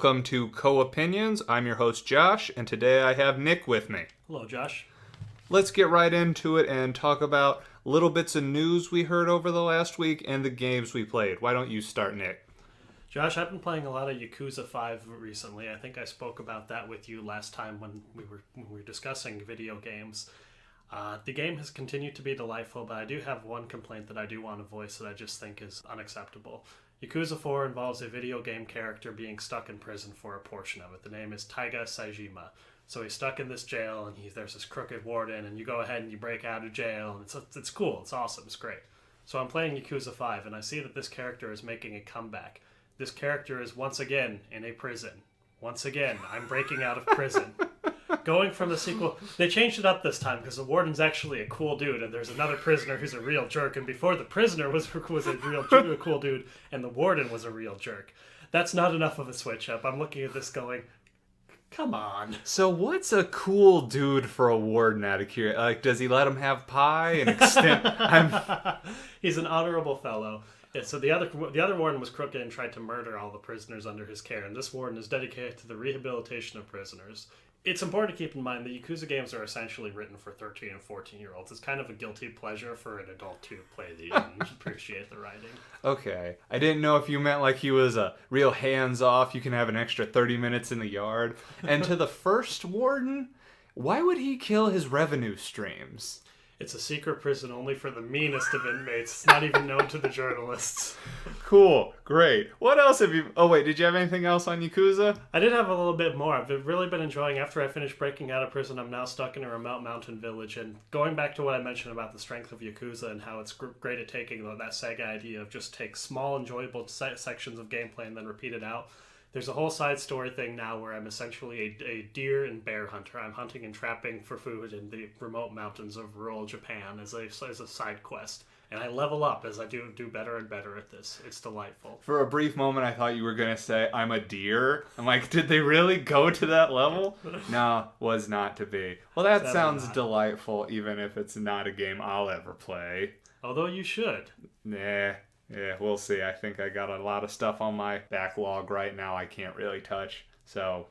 Welcome to Co-Opinions. I'm your host, Josh, and today I have Nick with me. Hello, Josh. Let's get right into it and talk about little bits of news we heard over the last week and the games we played. Why don't you start, Nick? Josh, I've been playing a lot of Yakuza 5 recently. I think I spoke about that with you last time when we were discussing video games. The game has continued to be delightful, but I do have one complaint that I do want to voice that I just think is unacceptable. Yakuza 4 involves a video game character being stuck in prison for a portion of it. The name is Taiga Saejima. So he's stuck in this jail, and there's this crooked warden, and you go ahead and you break out of jail, and it's cool, it's awesome, it's great. So I'm playing Yakuza 5, and I see that this character is making a comeback. This character is once again in a prison. Once again, I'm breaking out of prison. Going from the sequel, they changed it up this time because the warden's actually a cool dude, and there's another prisoner who's a real jerk. And before the prisoner was a cool dude, and the warden was a real jerk. That's not enough of a switch up. I'm looking at this going, come on. So what's a cool dude for a warden out of curiosity? Like, does he let him have pie and extend? He's an honorable fellow. Yeah, so the other warden was crooked and tried to murder all the prisoners under his care, and this warden is dedicated to the rehabilitation of prisoners. It's important to keep in mind that Yakuza games are essentially written for 13 and 14-year-olds. It's kind of a guilty pleasure for an adult to play these and appreciate the writing. Okay. I didn't know if you meant like he was a real hands-off, you can have an extra 30 minutes in the yard. And to the first warden, why would he kill his revenue streams? It's a secret prison only for the meanest of inmates. It's not even known to the journalists. Cool. Great. What else have you... Oh, wait. Did you have anything else on Yakuza? I did have a little bit more. I've really been enjoying... After I finished breaking out of prison, I'm now stuck in a remote mountain village. And going back to what I mentioned about the strength of Yakuza and how it's great at taking that Sega idea of just take small, enjoyable sections of gameplay and then repeat it out. There's a whole side story thing now where I'm essentially a deer and bear hunter. I'm hunting and trapping for food in the remote mountains of rural Japan as a side quest. And I level up as I do better and better at this. It's delightful. For a brief moment, I thought you were going to say, I'm a deer. I'm like, did they really go to that level? No, was not to be. Well, that sounds delightful, even if it's not a game I'll ever play. Although you should. Nah. Yeah, we'll see. I think I got a lot of stuff on my backlog right now I can't really touch. So,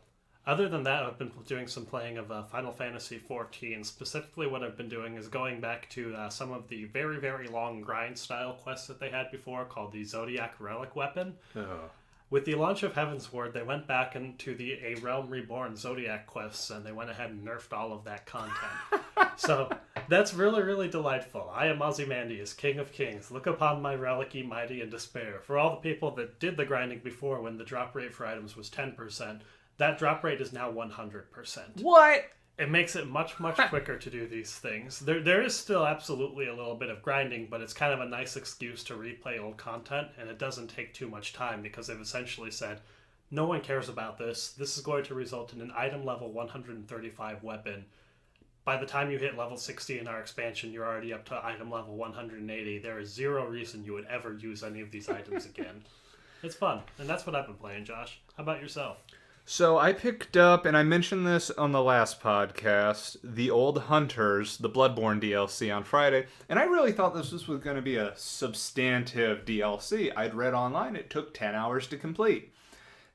other than that, I've been doing some playing of Final Fantasy XIV. Specifically, what I've been doing is going back to some of the very, very long grind-style quests that they had before, called the Zodiac Relic Weapon. Oh. With the launch of Heaven's Ward, they went back into the A Realm Reborn Zodiac quests, and they went ahead and nerfed all of that content. So, that's really, really delightful. I am Ozymandias, King of Kings. Look upon my relic, ye mighty, in despair. For all the people that did the grinding before, when the drop rate for items was 10%, that drop rate is now 100%. What? It makes it much, much quicker to do these things. There is still absolutely a little bit of grinding, but it's kind of a nice excuse to replay old content, and it doesn't take too much time because they've essentially said, no one cares about this. This is going to result in an item level 135 weapon. By the time you hit level 60 in our expansion, you're already up to item level 180. There is zero reason you would ever use any of these items again. It's fun, and that's what I've been playing, Josh. How about yourself? So I picked up, and I mentioned this on the last podcast, the Old Hunters, the Bloodborne DLC on Friday, and I really thought this was going to be a substantive DLC. I'd read online it took 10 hours to complete.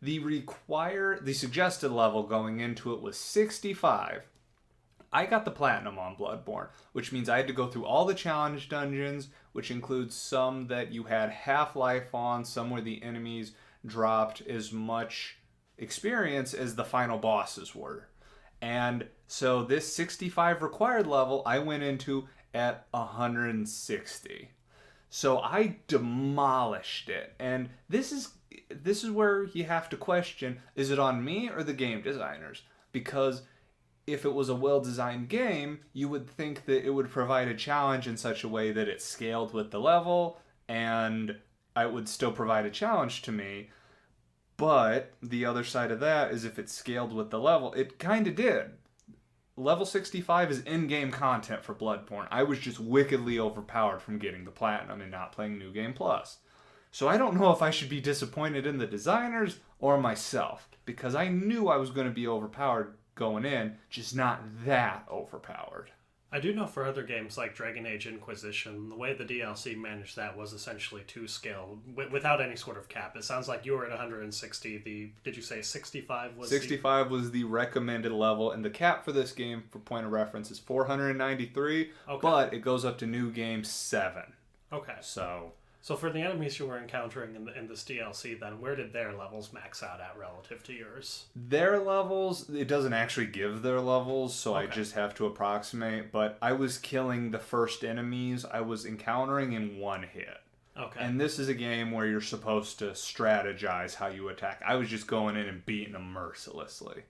The suggested level going into it was 65. I got the Platinum on Bloodborne, which means I had to go through all the challenge dungeons, which includes some that you had half-life on, some where the enemies dropped as much experience as the final bosses were. And so this 65 required level I went into at 160. So I demolished it. And this is where you have to question, is it on me or the game designers? Because if it was a well-designed game, you would think that it would provide a challenge in such a way that it scaled with the level and it would still provide a challenge to me. But the other side of that is if it scaled with the level, it kind of did. Level 65 is in-game content for Bloodborne. I was just wickedly overpowered from getting the Platinum and not playing New Game Plus. So I don't know if I should be disappointed in the designers or myself, because I knew I was going to be overpowered going in, just not that overpowered. I do know for other games like Dragon Age Inquisition, the way the DLC managed that was essentially to scale without any sort of cap. It sounds like you were at 160. Did you say 65 was 65 was the recommended level, and the cap for this game, for point of reference, is 493, Okay. but it goes up to New Game 7. Okay. So for the enemies you were encountering in this DLC, then where did their levels max out at relative to yours? their levels, it doesn't actually give their levels, so I Okay. just have to approximate, but I was killing the first enemies I was encountering in one hit. Okay. And this is a game where you're supposed to strategize how you attack. I was just going in and beating them mercilessly.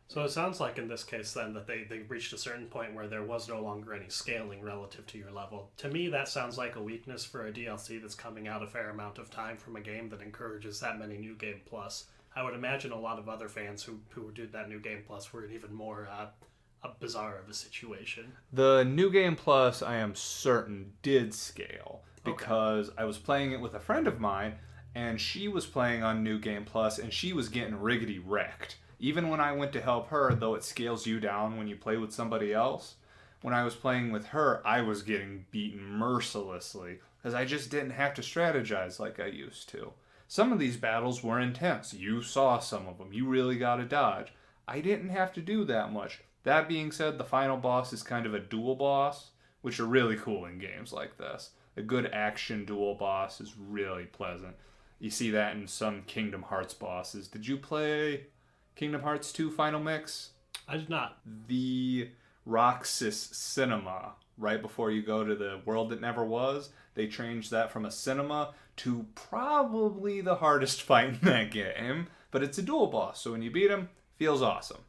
So it sounds like in this case then that they reached a certain point where there was no longer any scaling relative to your level. To me, that sounds like a weakness for a DLC that's coming out a fair amount of time from a game that encourages that many New Game Plus. I would imagine a lot of other fans who did that New Game Plus were in even more a bizarre of a situation. The New Game Plus, I am certain, did scale because I was playing it with a friend of mine, and she was playing on New Game Plus, and she was getting riggedy wrecked. Even when I went to help her, though it scales you down when you play with somebody else, when I was playing with her, I was getting beaten mercilessly because I just didn't have to strategize like I used to. Some of these battles were intense. You saw some of them. You really got to dodge. I didn't have to do that much. That being said, the final boss is kind of a dual boss, which are really cool in games like this. A good action dual boss is really pleasant. You see that in some Kingdom Hearts bosses. Did you play Kingdom Hearts 2 Final Mix? I did not. The Roxas Cinema, right before you go to the world that never was, they changed that from a cinema to probably the hardest fight in that game. But it's a dual boss, so when you beat him, feels awesome.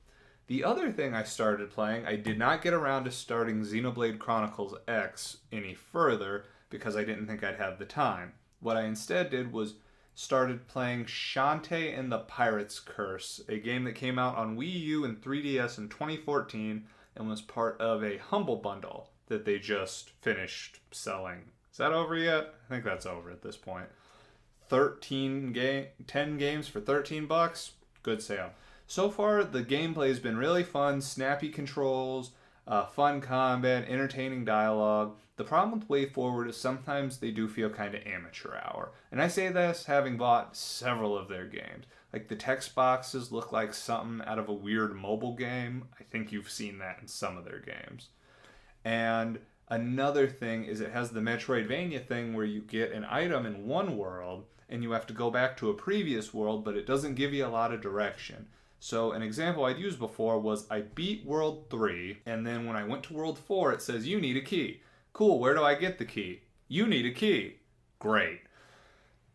The other thing I started playing, I did not get around to starting Xenoblade Chronicles X any further because I didn't think I'd have the time. What I instead did was started playing Shantae and the Pirate's Curse, a game that came out on Wii U and 3DS in 2014 and was part of a Humble Bundle that they just finished selling. Is that over yet? I think that's over at this point. 10 games for $13. Good sale. So far, the gameplay has been really fun, snappy controls, fun combat, entertaining dialogue. The problem with Way Forward is sometimes they do feel kind of amateur hour. And I say this having bought several of their games. Like the text boxes look like something out of a weird mobile game. I think you've seen that in some of their games. And another thing is it has the Metroidvania thing where you get an item in one world and you have to go back to a previous world, but it doesn't give you a lot of direction. So an example I'd used before was I beat World 3, and then when I went to World 4, it says, you need a key. Cool, where do I get the key? You need a key. Great.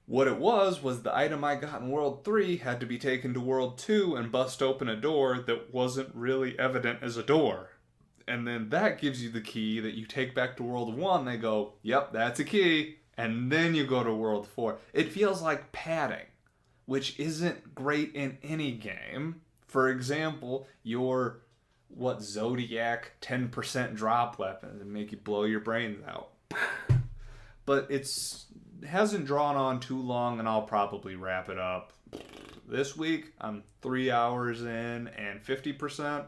What it was the item I got in World 3 had to be taken to World 2 and bust open a door that wasn't really evident as a door. And then that gives you the key that you take back to World 1. They go, yep, that's a key. And then you go to World 4. It feels like padding, which isn't great in any game. For example, your Zodiac 10% drop weapons and make you blow your brains out. But it hasn't drawn on too long, and I'll probably wrap it up. This week, I'm 3 hours in and 50%,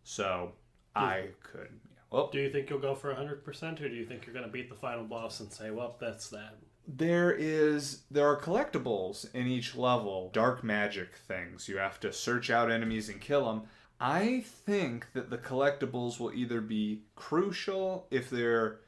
so I could... Well, Do you think you'll go for 100%, or do you think you're going to beat the final boss and say, well, that's that? there are collectibles in each level, dark magic things. You have to search out enemies and kill them. I think that the collectibles will either be crucial if they're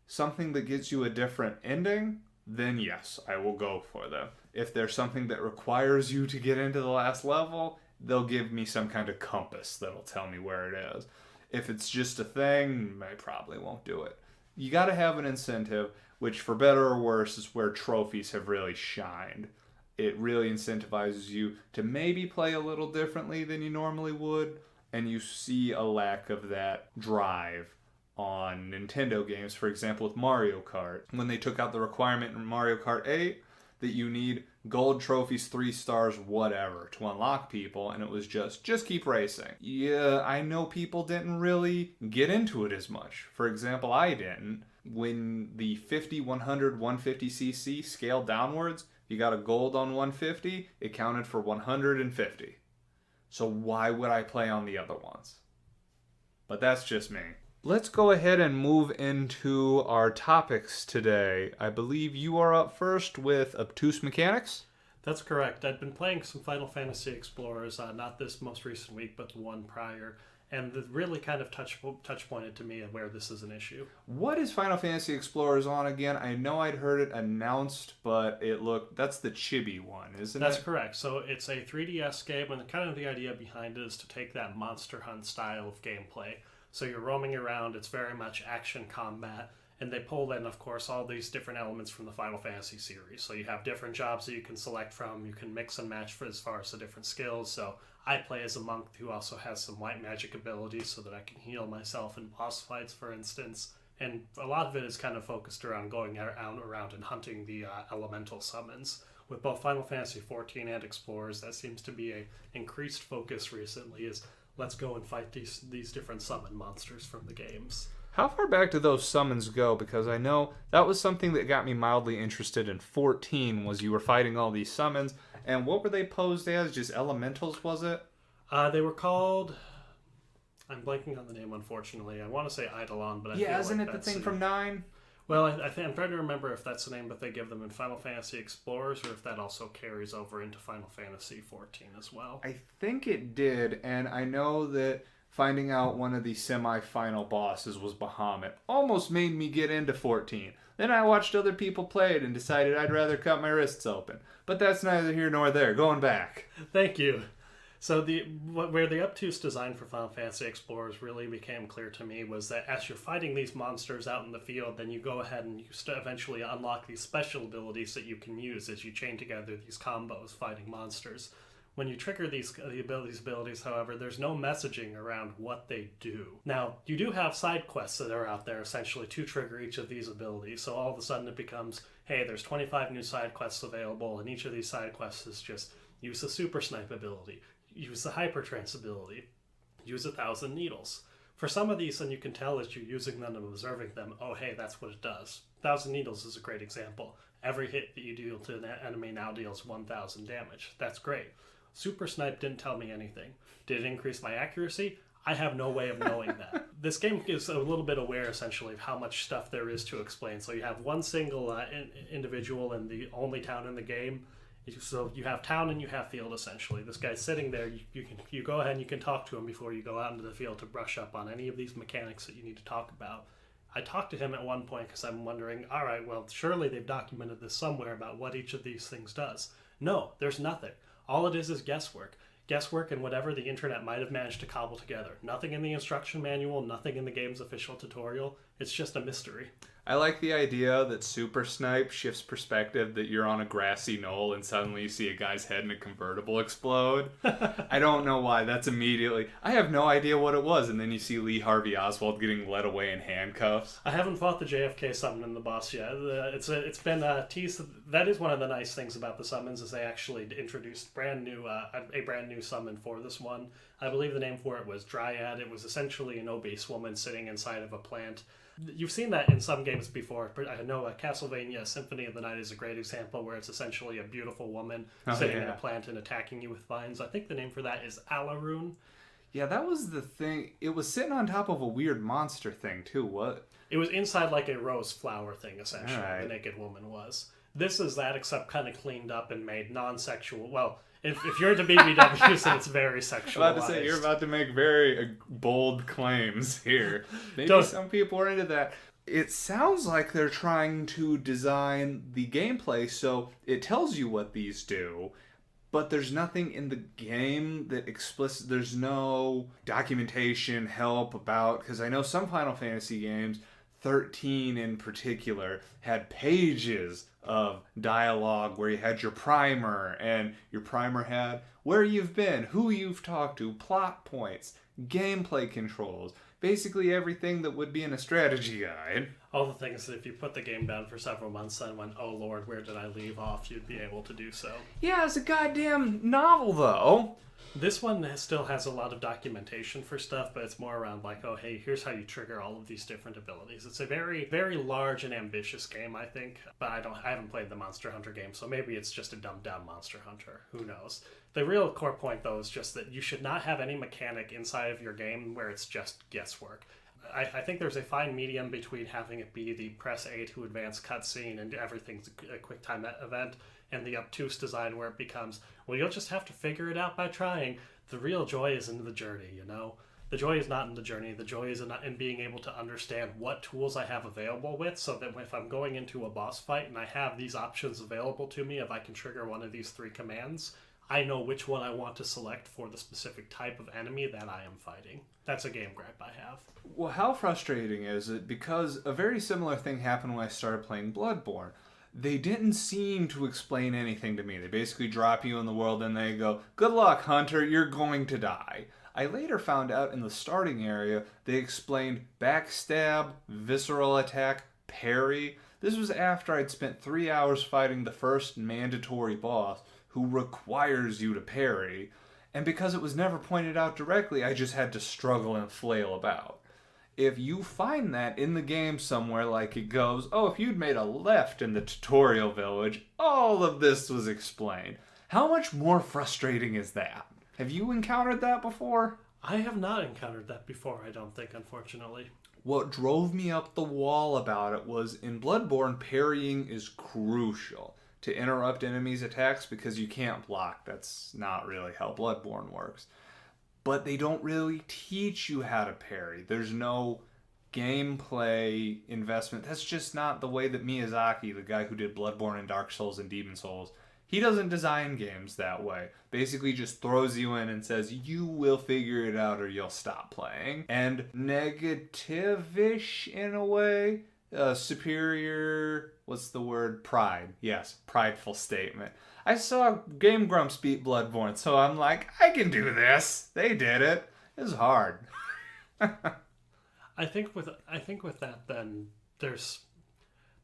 something that gives you a different ending, then yes, I will go for them. If there's something that requires you to get into the last level, they'll give me some kind of compass that'll tell me where it is. If it's just a thing, I probably won't do it. You got to have an incentive, which for better or worse is where trophies have really shined. It really incentivizes you to maybe play a little differently than you normally would, and you see a lack of that drive on Nintendo games. For example, with Mario Kart, when they took out the requirement in Mario Kart 8 that you need gold trophies, 3 stars, whatever, to unlock people, and it was just keep racing. Yeah, I know people didn't really get into it as much. For example, I didn't. When the 50, 100, 150cc scaled downwards, you got a gold on 150, it counted for 150. So why would I play on the other ones? But that's just me. Let's go ahead and move into our topics today. I believe you are up first with obtuse mechanics. That's correct. I'd been playing some Final Fantasy Explorers, not this most recent week, but the one prior, and it really kind of touch pointed to me of where this is an issue. What is Final Fantasy Explorers on again? I know I'd heard it announced, but that's the chibi one, isn't it? That's correct. So it's a 3DS game, and kind of the idea behind it is to take that Monster Hunt style of gameplay. So you're roaming around, it's very much action combat, and they pull in, of course, all these different elements from the Final Fantasy series. So you have different jobs that you can select from. You can mix and match for as far as the different skills. So I play as a monk who also has some white magic abilities so that I can heal myself in boss fights, for instance. And a lot of it is kind of focused around going around and hunting the elemental summons. With both Final Fantasy XIV and Explorers, that seems to be a increased focus recently, is let's go and fight these different summon monsters from the games. How far back do those summons go? Because I know that was something that got me mildly interested in 14, was you were fighting all these summons. And what were they posed as? Just elementals, was it? They were called... I'm blanking on the name, unfortunately. I want to say Eidolon, but I feel like isn't it the thing from 9? Well, I think I'm trying to remember if that's the name that they give them in Final Fantasy Explorers, or if that also carries over into Final Fantasy XIV as well. I think it did, and I know that finding out one of the semi-final bosses was Bahamut almost made me get into 14. Then I watched other people play it and decided I'd rather cut my wrists open. But that's neither here nor there. Going back. Thank you. So where the obtuse design for Final Fantasy Explorers really became clear to me was that as you're fighting these monsters out in the field, then you go ahead and you eventually unlock these special abilities that you can use as you chain together these combos fighting monsters. When you trigger these abilities, however, there's no messaging around what they do. Now, you do have side quests that are out there essentially to trigger each of these abilities, so all of a sudden it becomes, hey, there's 25 new side quests available, and each of these side quests is just use the Super Snipe ability, use the Hypertrance ability, use 1,000 needles. For some of these, and you can tell as you're using them and observing them, oh, hey, that's what it does. 1,000 needles is a great example. Every hit that you deal to an enemy now deals 1,000 damage. That's great. Super Snipe didn't tell me anything. Did it increase my accuracy? I have no way of knowing that. This game is a little bit aware, essentially, of how much stuff there is to explain. So you have one single individual in the only town in the game. So you have town and you have field, essentially. This guy's sitting there. You go ahead and you can talk to him before you go out into the field to brush up on any of these mechanics that you need to talk about. I talked to him at one point because I'm wondering, all right, well, surely they've documented this somewhere about what each of these things does. No, there's nothing. All it is guesswork. Guesswork and whatever the internet might have managed to cobble together. Nothing in the instruction manual, nothing in the game's official tutorial. It's just a mystery. I like the idea that Super Snipe shifts perspective, that you're on a grassy knoll and suddenly you see a guy's head in a convertible explode. I don't know why. That's immediately... I have no idea what it was. And then you see Lee Harvey Oswald getting led away in handcuffs. I haven't fought the JFK summon in the boss yet. It's been teased. That is one of the nice things about the summons, is they actually introduced a brand new summon for this one. I believe the name for it was Dryad. It was essentially an obese woman sitting inside of a plant. You've seen that in some games before. I know Castlevania Symphony of the Night is a great example, where it's essentially a beautiful woman sitting in a plant and attacking you with vines. I think the name for that is Alaroon. Yeah, that was the thing. It was sitting on top of a weird monster thing, too. What? It was inside like a rose flower thing, essentially, right. The naked woman was. This is that, except kind of cleaned up and made non-sexual. Well, if you're into BBWs, then it's very sexualized. I'm about to say, you're about to make very bold claims here. Maybe some people are into that. It sounds like they're trying to design the gameplay so it tells you what these do, but there's nothing in the game that there's no documentation, help about, because I know some Final Fantasy games, 13 in particular, had pages of dialogue where you had your primer, and your primer had where you've been, who you've talked to, plot points, gameplay controls, basically everything that would be in a strategy guide. All the things that if you put the game down for several months and went, oh lord, where did I leave off, you'd be able to do so. Yeah, it's a goddamn novel, though. This one still has a lot of documentation for stuff, but it's more around like, oh, hey, here's how you trigger all of these different abilities. It's a very, very large and ambitious game, I think, but I haven't played the Monster Hunter game, so maybe it's just a dumbed-down Monster Hunter. Who knows? The real core point, though, is just that you should not have any mechanic inside of your game where it's just guesswork. I think there's a fine medium between having it be the press A to advance cutscene and everything's a quick time event, and the obtuse design where it becomes, well, you'll just have to figure it out by trying. The real joy is in the journey, you know? The joy is not in the journey. The joy is in being able to understand what tools I have available with, so that if I'm going into a boss fight and I have these options available to me, if I can trigger one of these 3 commands, I know which one I want to select for the specific type of enemy that I am fighting. That's a game gripe I have. Well, how frustrating is it? Because a very similar thing happened when I started playing Bloodborne. They didn't seem to explain anything to me. They basically drop you in the world and they go, good luck, Hunter, you're going to die. I later found out in the starting area they explained backstab, visceral attack, parry. This was after I'd spent 3 hours fighting the first mandatory boss who requires you to parry. And because it was never pointed out directly, I just had to struggle and flail about. If you find that in the game somewhere, like it goes, oh, if you'd made a left in the tutorial village, all of this was explained. How much more frustrating is that? Have you encountered that before? I have not encountered that before, I don't think, unfortunately. What drove me up the wall about it was in Bloodborne, parrying is crucial to interrupt enemies' attacks because you can't block. That's not really how Bloodborne works. But they don't really teach you how to parry. There's no gameplay investment. That's just not the way that Miyazaki, the guy who did Bloodborne and Dark Souls and Demon Souls, he doesn't design games that way. Basically just throws you in and says, you will figure it out or you'll stop playing. And negative-ish in a way. Superior, what's the word? Pride. Yes, prideful statement. I saw Game Grumps beat Bloodborne, so I'm like, I can do this. They did it. It was hard. I think with that, then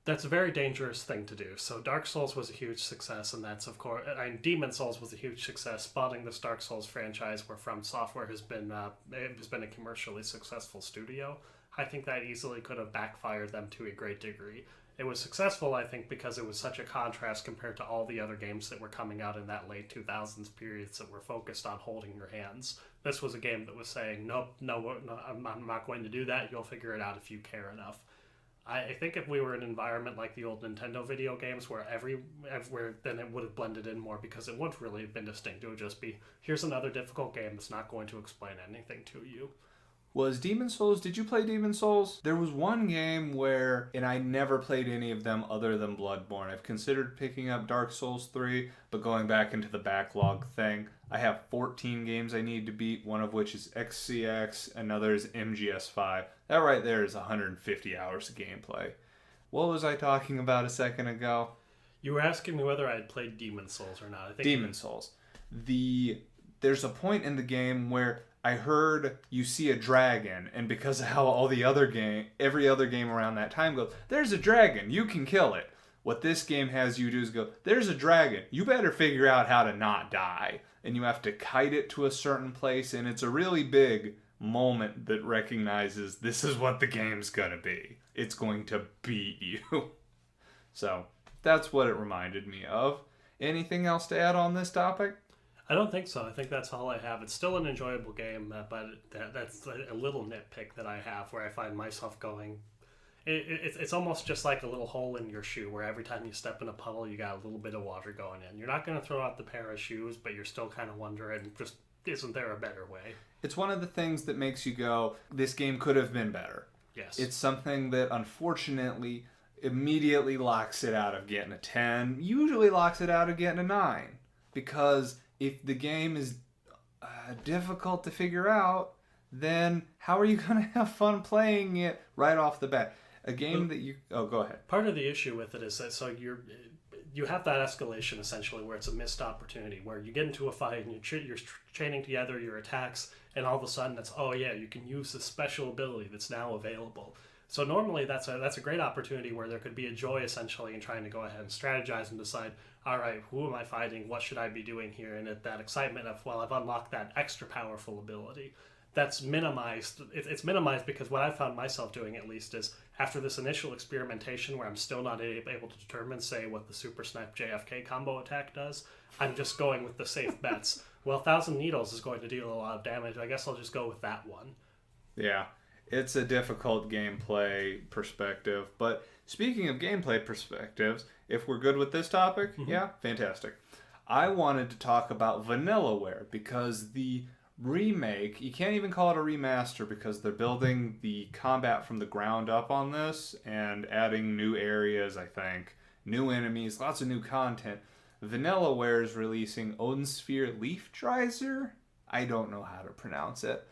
that's a very dangerous thing to do. So Dark Souls was a huge success, and that's of course, and Demon Souls was a huge success. Spotting this Dark Souls franchise, where From Software has been a commercially successful studio, I think that easily could have backfired them to a great degree. It was successful, I think, because it was such a contrast compared to all the other games that were coming out in that late 2000s periods that were focused on holding your hands. This was a game that was saying, nope, no, I'm not going to do that. You'll figure it out if you care enough. I think if we were in an environment like the old Nintendo video games where then it would have blended in more, because it wouldn't really have been distinct. It would just be, here's another difficult game that's not going to explain anything to you. Was Demon Souls, did you play Demon Souls? There was one game where, and I never played any of them other than Bloodborne. I've considered picking up Dark Souls 3, but going back into the backlog thing, I have 14 games I need to beat, one of which is XCX, another is MGS5. That right there is 150 hours of gameplay. What was I talking about a second ago? You were asking me whether I had played Demon Souls or not. I think Demon Souls. There's a point in the game where I heard you see a dragon, and because of how every other game around that time goes, there's a dragon, you can kill it. What this game has you do is go, there's a dragon, you better figure out how to not die. And you have to kite it to a certain place, and it's a really big moment that recognizes this is what the game's gonna be. It's going to beat you. So, that's what it reminded me of. Anything else to add on this topic? I don't think so. I think that's all I have. It's still an enjoyable game, but that's a little nitpick that I have where I find myself going. It's almost just like a little hole in your shoe where every time you step in a puddle, you got a little bit of water going in. You're not going to throw out the pair of shoes, but you're still kind of wondering, just isn't there a better way? It's one of the things that makes you go, this game could have been better. Yes. It's something that unfortunately immediately locks it out of getting a 10, usually locks it out of getting a 9. Because if the game is difficult to figure out, then how are you going to have fun playing it right off the bat? A game that you... Oh, go ahead. Part of the issue with it is that you have that escalation essentially where it's a missed opportunity, where you get into a fight and you're chaining together your attacks, and all of a sudden it's, oh yeah, you can use this special ability that's now available. So normally that's a great opportunity where there could be a joy essentially in trying to go ahead and strategize and decide, all right, who am I fighting? What should I be doing here? And that excitement of, well, I've unlocked that extra powerful ability. That's minimized. It's minimized because what I found myself doing, at least, is after this initial experimentation where I'm still not able to determine, say, what the Super Snipe JFK combo attack does, I'm just going with the safe bets. Well, 1,000 Needles is going to deal a lot of damage. I guess I'll just go with that one. Yeah. It's a difficult gameplay perspective. But speaking of gameplay perspectives, if we're good with this topic, yeah, fantastic. I wanted to talk about Vanillaware because the remake, you can't even call it a remaster because they're building the combat from the ground up on this and adding new areas, I think, new enemies, lots of new content. Vanillaware is releasing Odinsphere Leaf Dreiser. I don't know how to pronounce it.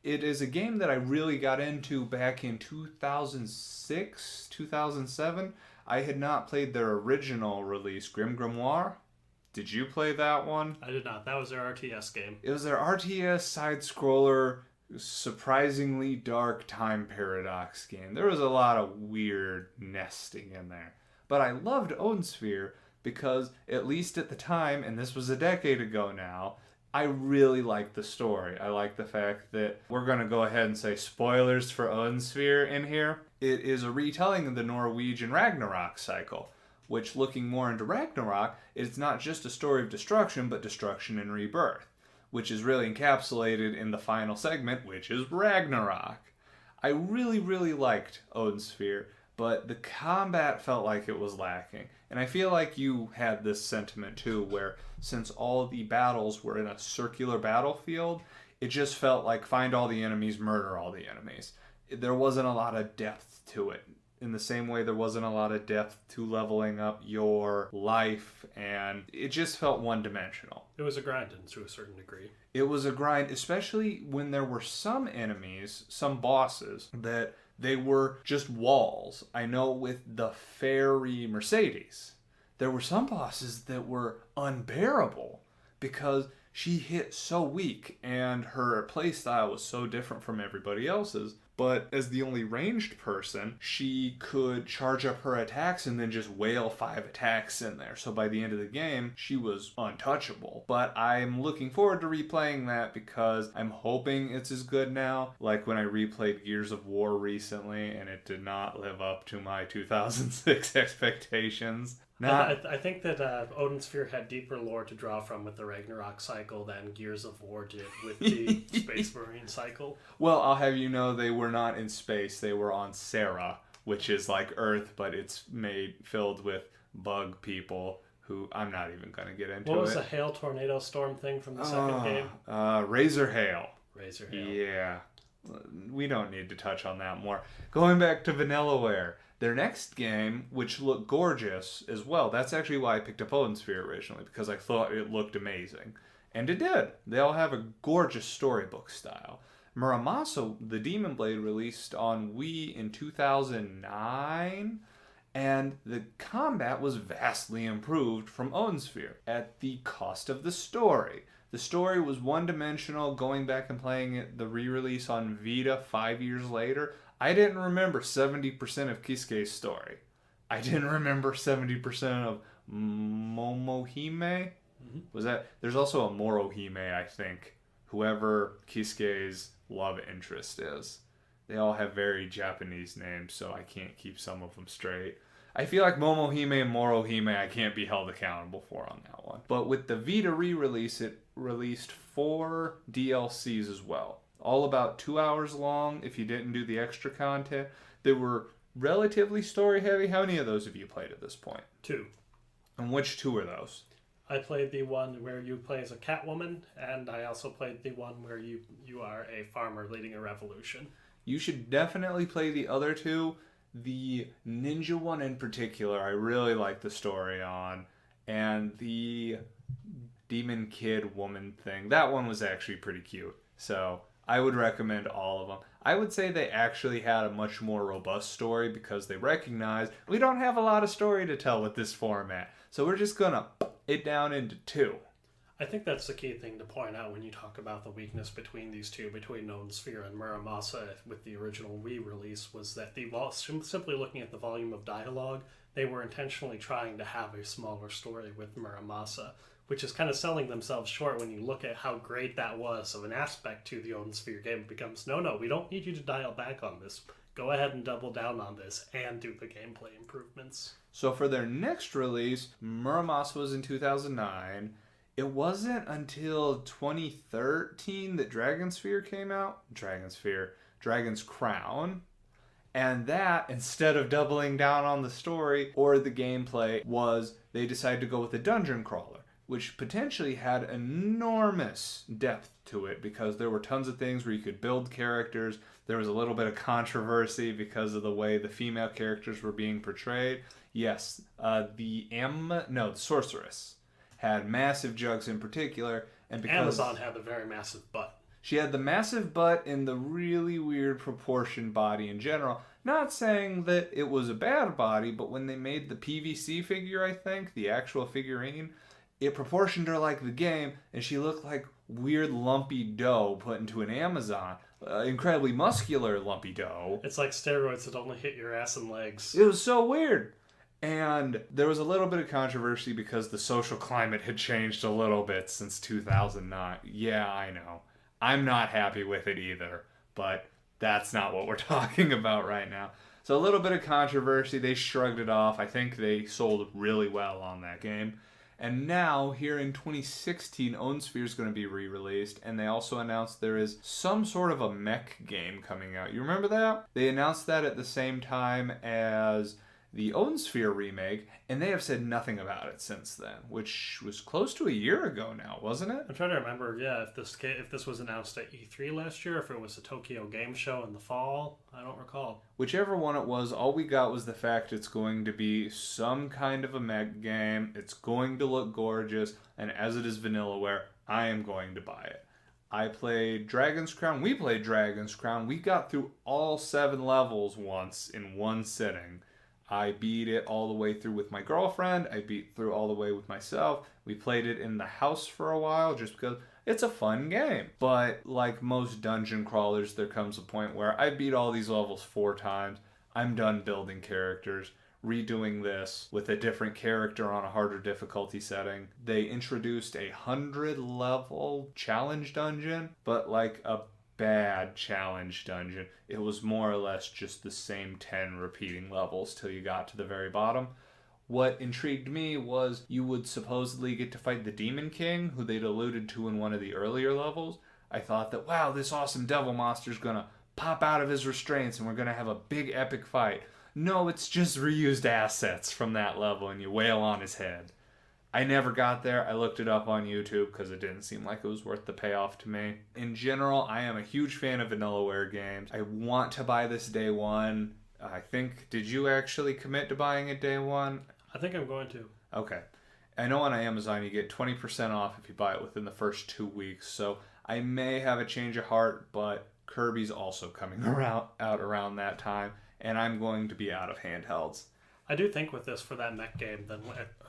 It is a game that I really got into back in 2006, 2007. I had not played their original release, Grim Grimoire. Did you play that one? I did not. That was their RTS game. It was their RTS side-scroller, surprisingly dark time paradox game. There was a lot of weird nesting in there. But I loved Odinsphere because, at least at the time, and this was a decade ago now, I really liked the story. I like the fact that we're going to go ahead and say spoilers for Odinsphere in here. It is a retelling of the Norwegian Ragnarok cycle, which, looking more into Ragnarok, it's not just a story of destruction, but destruction and rebirth, which is really encapsulated in the final segment, which is Ragnarok. I really, really liked Odinsphere, but the combat felt like it was lacking. And I feel like you had this sentiment too, where since all the battles were in a circular battlefield, it just felt like find all the enemies, murder all the enemies. There wasn't a lot of depth to it. In the same way there wasn't a lot of depth to leveling up your life, and it just felt one-dimensional. It was a grind to a certain degree. It was a grind, especially when there were some enemies, some bosses, that they were just walls. I know with the fairy Mercedes, there were some bosses that were unbearable because she hit so weak and her playstyle was so different from everybody else's. But as the only ranged person, she could charge up her attacks and then just wail 5 attacks in there. So by the end of the game, she was untouchable. But I'm looking forward to replaying that because I'm hoping it's as good now. Like when I replayed Gears of War recently and it did not live up to my 2006 expectations. I think that Odinsphere had deeper lore to draw from with the Ragnarok cycle than Gears of War did with the Space Marine cycle. Well, I'll have you know they were not in space. They were on Sarah, which is like Earth, but it's filled with bug people who I'm not even going to get into. What was the hail tornado storm thing from the second game? Razor Hail. Razor Hail. Yeah. We don't need to touch on that more. Going back to Vanillaware. Their next game, which looked gorgeous as well, that's actually why I picked up Odinsphere originally, because I thought it looked amazing. And it did. They all have a gorgeous storybook style. Muramasa, the Demon Blade, released on Wii in 2009, and the combat was vastly improved from Odinsphere at the cost of the story. The story was one-dimensional. Going back and playing it, the re-release on Vita 5 years later, I didn't remember 70% of Kisuke's story. I didn't remember 70% of Momohime. Mm-hmm. Was that? There's also a Morohime, I think. Whoever Kisuke's love interest is. They all have very Japanese names, so I can't keep some of them straight. I feel like Momohime and Morohime I can't be held accountable for on that one. But with the Vita re-release, it released 4 DLCs as well. All about 2 hours long if you didn't do the extra content. They were relatively story heavy. How many of those have you played at this point? 2. And which 2 are those? I played the one where you play as a Catwoman, and I also played the one where you are a farmer leading a revolution. You should definitely play the other 2. The ninja one in particular, I really like the story on. And the demon kid woman thing, that one was actually pretty cute. So I would recommend all of them. I would say they actually had a much more robust story because they recognized we don't have a lot of story to tell with this format. So we're just going to it down into 2. I think that's the key thing to point out when you talk about the weakness between these two, between Odinsphere and Muramasa with the original Wii release, was that simply looking at the volume of dialogue, they were intentionally trying to have a smaller story with Muramasa, which is kind of selling themselves short when you look at how great that was of an aspect to the Odinsphere game. It becomes, no, we don't need you to dial back on this. Go ahead and double down on this and do the gameplay improvements. So for their next release, Muramasa was in 2009. It wasn't until 2013 that Dragonsphere came out. Dragon's Crown. And that, instead of doubling down on the story or the gameplay, was they decided to go with a dungeon crawler, which potentially had enormous depth to it because there were tons of things where you could build characters. There was a little bit of controversy because of the way the female characters were being portrayed. Yes, the sorceress had massive jugs in particular, and because Amazon had a very massive butt. She had the massive butt and the really weird proportion body in general. Not saying that it was a bad body, but when they made the PVC figure, I think, the actual figurine, it proportioned her like the game, and she looked like weird lumpy dough put into an Amazon. Incredibly muscular lumpy dough. It's like steroids that only hit your ass and legs. It was so weird. And there was a little bit of controversy because the social climate had changed a little bit since 2009. Yeah, I know. I'm not happy with it either, but that's not what we're talking about right now. So a little bit of controversy, they shrugged it off. I think they sold really well on that game. And now, here in 2016, Ownsphere is going to be re-released, and they also announced there is some sort of a mech game coming out. You remember that? They announced that at the same time as the Ownsphere remake, and they have said nothing about it since then, which was close to a year ago now, wasn't it? I'm trying to remember, if this was announced at E3 last year, if it was a Tokyo Game Show in the fall. I don't recall. Whichever one it was, all we got was the fact it's going to be some kind of a mech game, it's going to look gorgeous, and as it is Vanillaware, I am going to buy it. I played Dragon's Crown, we played Dragon's Crown, we got through all 7 levels once in one sitting. I beat it all the way through with my girlfriend. I beat through all the way with myself. We played it in the house for a while just because it's a fun game. But like most dungeon crawlers, there comes a point where I beat all these levels 4 times. I'm done building characters. Redoing this with a different character on a harder difficulty setting. They introduced a 100-level challenge dungeon, but like a bad challenge dungeon. It was more or less just the same 10 repeating levels till you got to the very bottom. What intrigued me was you would supposedly get to fight the Demon King, who they'd alluded to in one of the earlier levels. I thought that, wow, this awesome devil monster's gonna pop out of his restraints and we're gonna have a big epic fight. No, it's just reused assets from that level and you wail on his head. I never got there. I looked it up on YouTube because it didn't seem like it was worth the payoff to me. In general, I am a huge fan of Vanillaware games. I want to buy this day one. I think, did you actually commit to buying it day one? I think I'm going to. Okay. I know on Amazon you get 20% off if you buy it within the first 2 weeks, so I may have a change of heart, but Kirby's also coming out around that time, and I'm going to be out of handhelds. I do think with this, for that mech game, then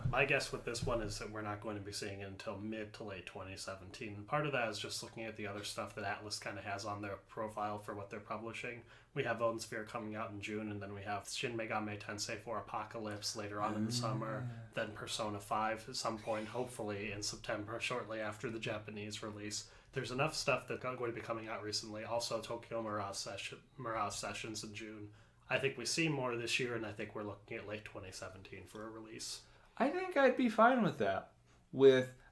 my guess with this one is that we're not going to be seeing it until mid to late 2017. Part of that is just looking at the other stuff that Atlas kind of has on their profile for what they're publishing. We have Ownsphere coming out in June, and then we have Shin Megami Tensei 4 Apocalypse later on in the summer, then Persona 5 at some point, hopefully in September, shortly after the Japanese release. There's enough stuff that's going to be coming out recently. Also, Tokyo Mirage Sessions in June. I think we see more this year, and I think we're looking at late 2017 for a release. I think I'd be fine with that.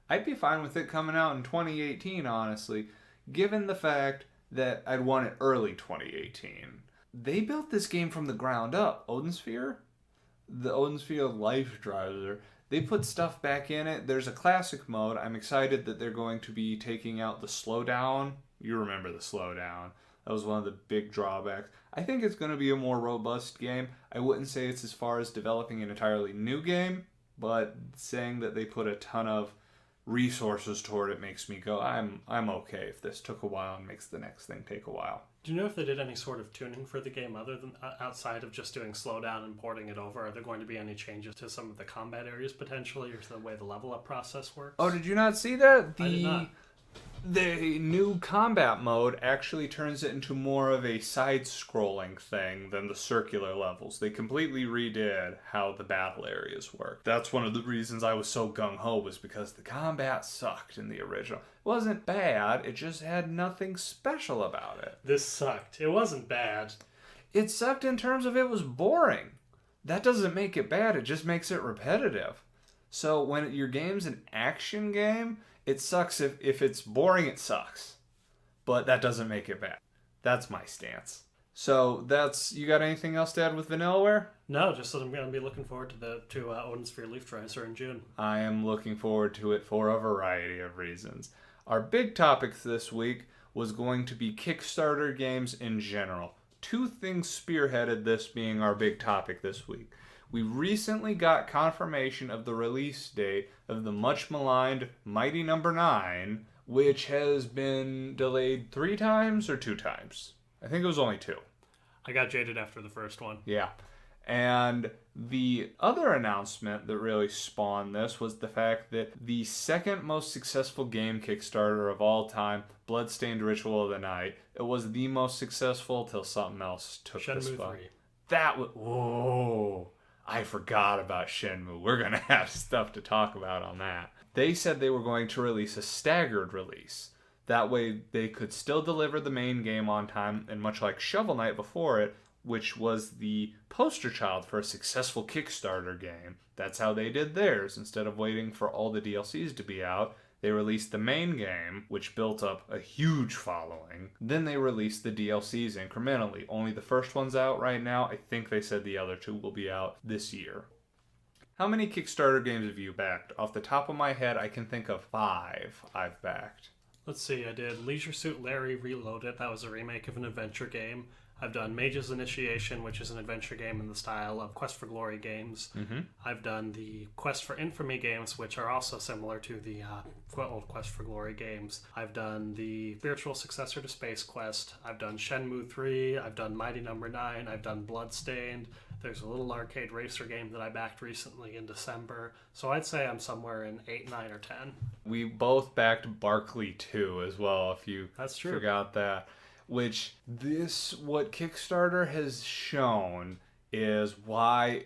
I'd be fine with it coming out in 2018, honestly, given the fact that I'd want it early 2018. They built this game from the ground up. Ownsphere? The Ownsphere Life Driver. They put stuff back in it. There's a classic mode. I'm excited that they're going to be taking out the slowdown. You remember the slowdown. That was one of the big drawbacks. I think it's going to be a more robust game. I wouldn't say it's as far as developing an entirely new game, but saying that they put a ton of resources toward it makes me go, I'm okay if this took a while and makes the next thing take a while. Do you know if they did any sort of tuning for the game other than outside of just doing slowdown and porting it over? Are there going to be any changes to some of the combat areas potentially, or to the way the level up process works? Oh, did you not see that? I did not. The new combat mode actually turns it into more of a side-scrolling thing than the circular levels. They completely redid how the battle areas work. That's one of the reasons I was so gung-ho, was because the combat sucked in the original. It wasn't bad, it just had nothing special about it. This sucked. It wasn't bad. It sucked in terms of it was boring. That doesn't make it bad, it just makes it repetitive. So when your game's an action game, it sucks if it's boring, it sucks. But that doesn't make it bad. That's my stance. So you got anything else to add with Vanillaware? No, just that I'm going to be looking forward to Odin Sphere Leaf Tracer in June. I am looking forward to it for a variety of reasons. Our big topic this week was going to be Kickstarter games in general. Two things spearheaded this being our big topic this week. We recently got confirmation of the release date of the much maligned Mighty Number 9, which has been delayed 3 times or 2 times. I think it was only 2. I got jaded after the first one. Yeah. And the other announcement that really spawned this was the fact that the second most successful game Kickstarter of all time, Bloodstained Ritual of the Night, it was the most successful till something else took the Shenmue spot. 3. That was... Whoa! I forgot about Shenmue. We're going to have stuff to talk about on that. They said they were going to release a staggered release. That way they could still deliver the main game on time, and much like Shovel Knight before it, which was the poster child for a successful Kickstarter game, that's how they did theirs. Instead of waiting for all the DLCs to be out, they released the main game, which built up a huge following. Then they released the DLCs incrementally. Only the first one's out right now. I think they said the other 2 will be out this year. How many Kickstarter games have you backed? Off the top of my head, I can think of 5 I've backed. Let's see, I did Leisure Suit Larry Reloaded. That was a remake of an adventure game. I've done Mage's Initiation, which is an adventure game in the style of Quest for Glory games. Mm-hmm. I've done the Quest for Infamy games, which are also similar to the old Quest for Glory games. I've done the spiritual successor to Space Quest. I've done Shenmue 3. I've done Mighty Number 9. I've done Bloodstained. There's a little arcade racer game that I backed recently in December. So I'd say I'm somewhere in 8, 9, or 10. We both backed Barkley 2 as well, if you That's true. forgot that. What Kickstarter has shown is why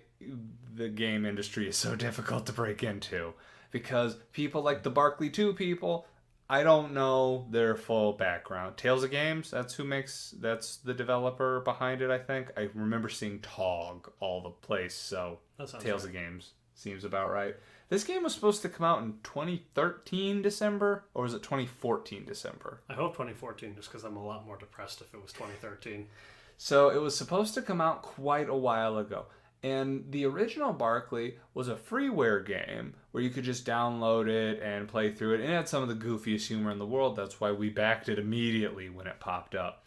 the game industry is so difficult to break into. Because people like the Barkley 2 people, I don't know their full background. Tales of Games, that's the developer behind it, I think. I remember seeing TOG all the place, so Tales of Games seems about right. This game was supposed to come out in 2013 December, or was it 2014 December? I hope 2014, just because I'm a lot more depressed if it was 2013. So it was supposed to come out quite a while ago. And the original Barkley was a freeware game where you could just download it and play through it. And it had some of the goofiest humor in the world. That's why we backed it immediately when it popped up.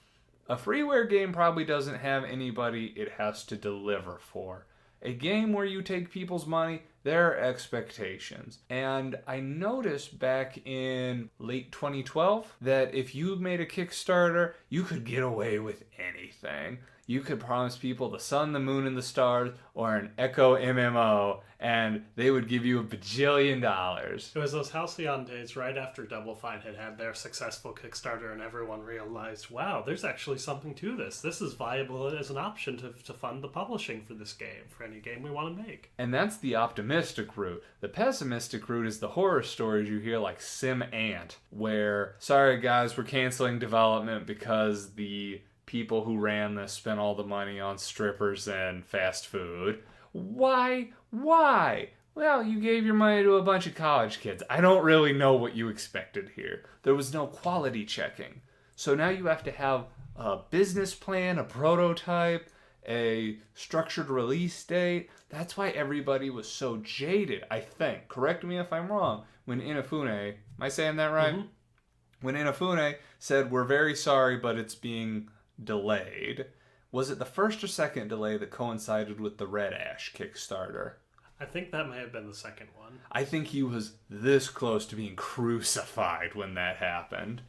A freeware game probably doesn't have anybody it has to deliver for. A game where you take people's money, their expectations. And I noticed back in late 2012 that if you made a Kickstarter, you could get away with anything. You could promise people the sun, the moon, and the stars, or an Echo MMO, and they would give you $1 bajillion. It was those Halcyon days right after Double Fine had their successful Kickstarter, and everyone realized, wow, there's actually something to this. This is viable as an option to fund the publishing for this game, for any game we want to make. And that's the optimistic route. The pessimistic route is the horror stories you hear like Sim Ant, where, sorry guys, we're canceling development because the people who ran this spent all the money on strippers and fast food. Why? Well, you gave your money to a bunch of college kids. I don't really know what you expected here. There was no quality checking. So now you have to have a business plan, a prototype, a structured release date. That's why everybody was so jaded, I think. Correct me if I'm wrong. When Inafune, am I saying that right? Mm-hmm. When Inafune said, we're very sorry, but it's being delayed. Was it the first or second delay that coincided with the Red Ash Kickstarter? I think that may have been the second one. I think he was this close to being crucified when that happened,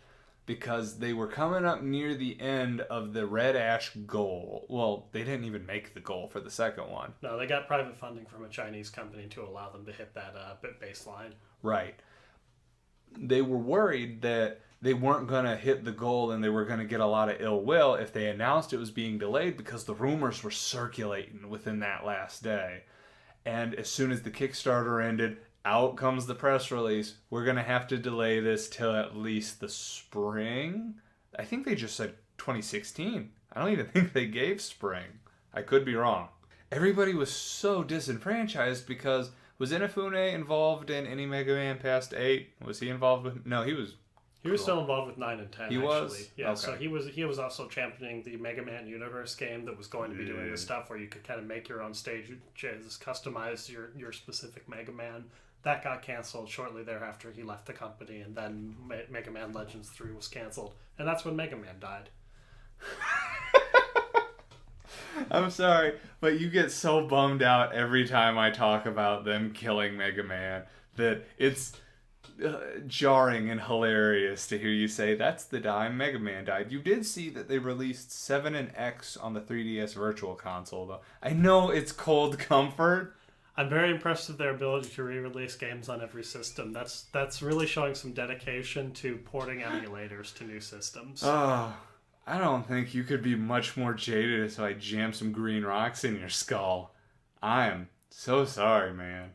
because they were coming up near the end of the Red Ash goal. Well, they didn't even make the goal for the second one. No, they got private funding from a Chinese company to allow them to hit that bit baseline. Right. They were worried that they weren't going to hit the goal and they were going to get a lot of ill will if they announced it was being delayed, because the rumors were circulating within that last day. And as soon as the Kickstarter ended, out comes the press release. We're going to have to delay this till at least the spring. I think they just said 2016. I don't even think they gave spring. I could be wrong. Everybody was so disenfranchised because was Inafune involved in any Mega Man past 8? Was he involved with... No, he was He was still involved with 9 and 10, He actually. was? Yeah, Okay. so he was also championing the Mega Man Universe game that was going to be doing the stuff where you could kind of make your own stages, customize your specific Mega Man. That got canceled shortly thereafter. He left the company, and then Mega Man Legends 3 was canceled. And that's when Mega Man died. I'm sorry, but you get so bummed out every time I talk about them killing Mega Man that it's jarring and hilarious to hear you say that's the time Mega Man died. You did see that they released 7 and X on the 3DS Virtual Console, though. I know it's cold comfort. I'm very impressed with their ability to re-release games on every system. That's really showing some dedication to porting emulators to new systems. Oh, I don't think you could be much more jaded if I jam some green rocks in your skull. I am so sorry, man.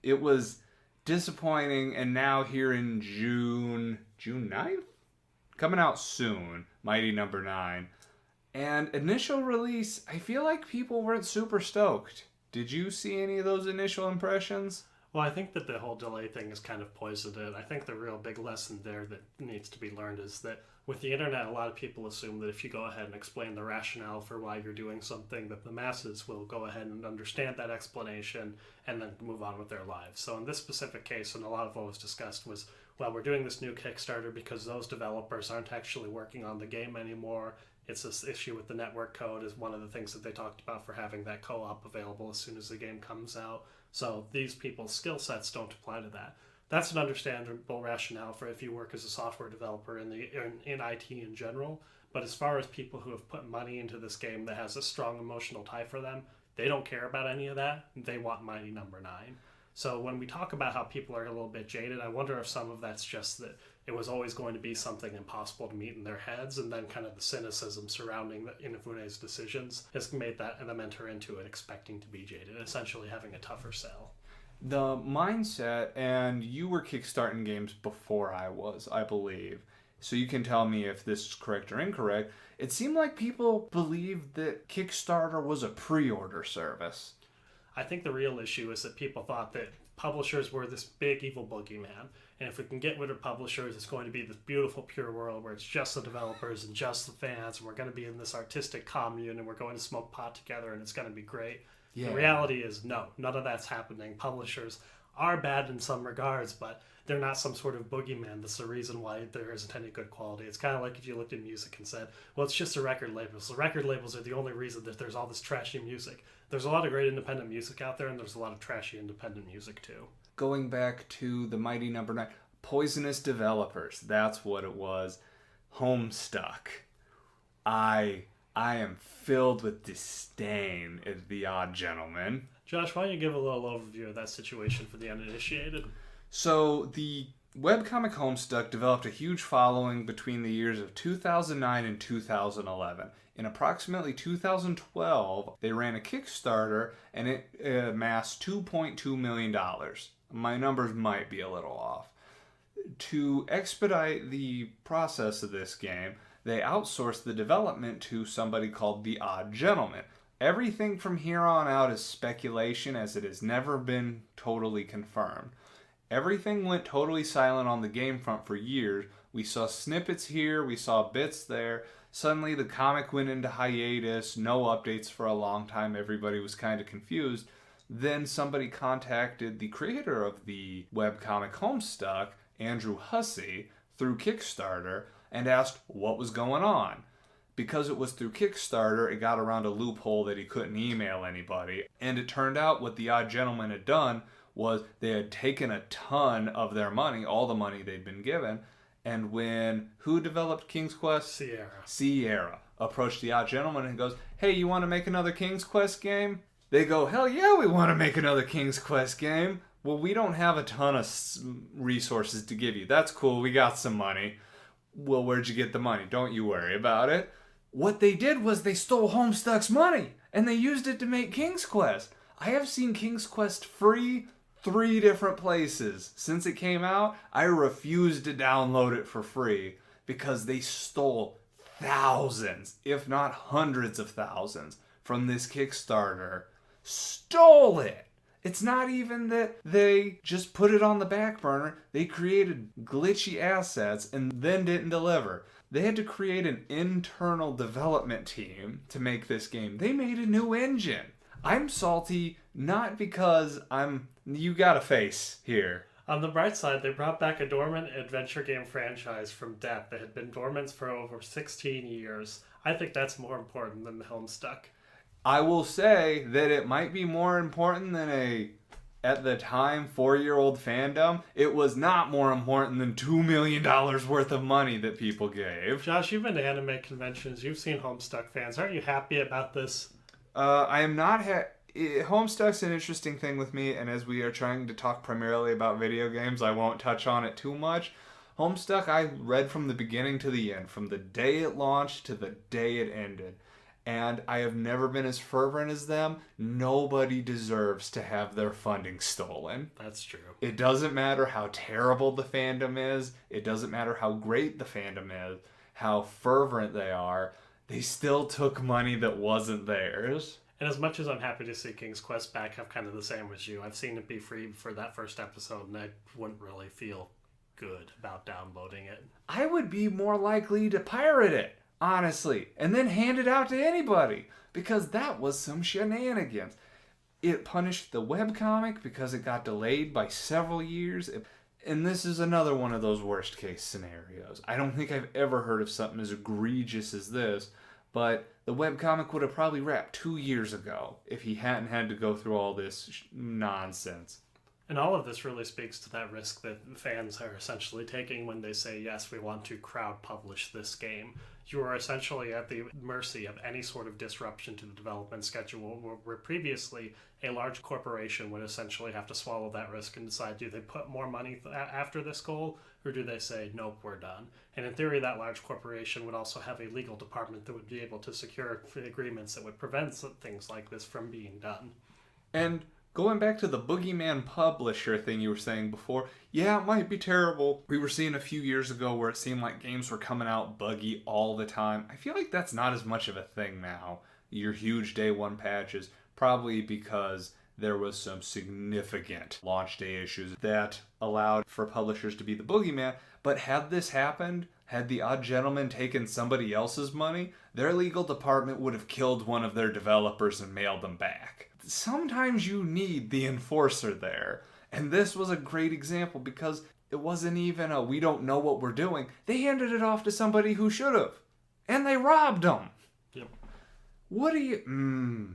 It was disappointing, and now here in June 9th? Coming out soon, Mighty Number 9. And initial release, I feel like people weren't super stoked. Did you see any of those initial impressions? Well, I think that the whole delay thing has kind of poisoned it. I think the real big lesson there that needs to be learned is that with the internet, a lot of people assume that if you go ahead and explain the rationale for why you're doing something, that the masses will go ahead and understand that explanation and then move on with their lives. So in this specific case, and a lot of what was discussed was, well, we're doing this new Kickstarter because those developers aren't actually working on the game anymore. It's this issue with the network code is one of the things that they talked about for having that co-op available as soon as the game comes out. So these people's skill sets don't apply to that. That's an understandable rationale for if you work as a software developer in IT in general. But as far as people who have put money into this game that has a strong emotional tie for them, they don't care about any of that. They want Mighty Number 9. So when we talk about how people are a little bit jaded, I wonder if some of that's just that it was always going to be something impossible to meet in their heads, and then kind of the cynicism surrounding Inafune's decisions has made that and them enter into it expecting to be jaded, essentially having a tougher sell. The mindset, and you were kickstarting games before I was, I believe, so you can tell me if this is correct or incorrect. It seemed like people believed that Kickstarter was a pre-order service. I think the real issue is that people thought that publishers were this big evil boogeyman, and if we can get rid of publishers, it's going to be this beautiful pure world where it's just the developers and just the fans, and we're going to be in this artistic commune, and we're going to smoke pot together, and it's going to be great. Yeah. The reality is no, none of that's happening. Publishers are bad in some regards, but they're not some sort of boogeyman that's the reason why there isn't any good quality. It's kind of like if you looked at music and said, well, it's just the record labels. The record labels are the only reason that there's all this trashy music. There's a lot of great independent music out there, and there's a lot of trashy independent music too. Going back to the Mighty Number 9, poisonous developers, that's what it was. Homestuck. I am filled with disdain at The Odd Gentleman. Josh, why don't you give a little overview of that situation for the uninitiated? So, the webcomic Homestuck developed a huge following between the years of 2009 and 2011. In approximately 2012, they ran a Kickstarter, and it amassed $2.2 million. My numbers might be a little off. To expedite the process of this game, they outsourced the development to somebody called The Odd Gentleman. Everything from here on out is speculation, as it has never been totally confirmed. Everything went totally silent on the game front for years. We saw snippets here, we saw bits there. Suddenly the comic went into hiatus, no updates for a long time, everybody was kind of confused. Then somebody contacted the creator of the webcomic Homestuck, Andrew Hussey, through Kickstarter, and asked what was going on. Because it was through Kickstarter, it got around a loophole that he couldn't email anybody. And it turned out what The Odd Gentleman had done was they had taken a ton of their money, all the money they'd been given, and when, who developed King's Quest? Sierra approached The Odd Gentleman and goes, hey, you want to make another King's Quest game? They go, hell yeah, we want to make another King's Quest game. Well, we don't have a ton of resources to give you. That's cool, we got some money. Well, where'd you get the money? Don't you worry about it. What they did was they stole Homestuck's money, and they used it to make King's Quest. I have seen King's Quest free 3 different places. Since it came out, I refused to download it for free because they stole thousands, if not hundreds of thousands, from this Kickstarter. Stole it! It's not even that they just put it on the back burner. They created glitchy assets and then didn't deliver. They had to create an internal development team to make this game. They made a new engine. I'm salty not because you got a face here. On the bright side, they brought back a dormant adventure game franchise from death that had been dormant for over 16 years. I think that's more important than the Homestuck. I will say that it might be more important than at the time, 4-year-old fandom. It was not more important than $2 million worth of money that people gave. Josh, you've been to anime conventions. You've seen Homestuck fans. Aren't you happy about this? I am not... Homestuck's an interesting thing with me, and as we are trying to talk primarily about video games, I won't touch on it too much. Homestuck, I read from the beginning to the end, from the day it launched to the day it ended. And I have never been as fervent as them. Nobody deserves to have their funding stolen. That's true. It doesn't matter how terrible the fandom is. It doesn't matter how great the fandom is, how fervent they are. They still took money that wasn't theirs. And as much as I'm happy to see King's Quest back, I'm kind of the same as you. I've seen it be free for that first episode, and I wouldn't really feel good about downloading it. I would be more likely to pirate it, honestly, and then hand it out to anybody, because that was some shenanigans. It punished the webcomic because it got delayed by several years. And this is another one of those worst case scenarios. I don't think I've ever heard of something as egregious as this, but the webcomic would have probably wrapped 2 years ago if he hadn't had to go through all this nonsense. And all of this really speaks to that risk that fans are essentially taking when they say, yes, we want to crowd publish this game. You are essentially at the mercy of any sort of disruption to the development schedule, where previously a large corporation would essentially have to swallow that risk and decide, do they put more money after this goal, or do they say, nope, we're done? And in theory, that large corporation would also have a legal department that would be able to secure agreements that would prevent things like this from being done. And going back to the Boogeyman publisher thing you were saying before, yeah, it might be terrible. We were seeing a few years ago where it seemed like games were coming out buggy all the time. I feel like that's not as much of a thing now. Your huge day one patches, probably because there was some significant launch day issues that allowed for publishers to be the boogeyman. But had this happened, had the Odd Gentleman taken somebody else's money, their legal department would have killed one of their developers and mailed them back. Sometimes you need the enforcer there. And this was a great example because it wasn't even a we don't know what we're doing. They handed it off to somebody who should have. And they robbed them. Yep. What do you...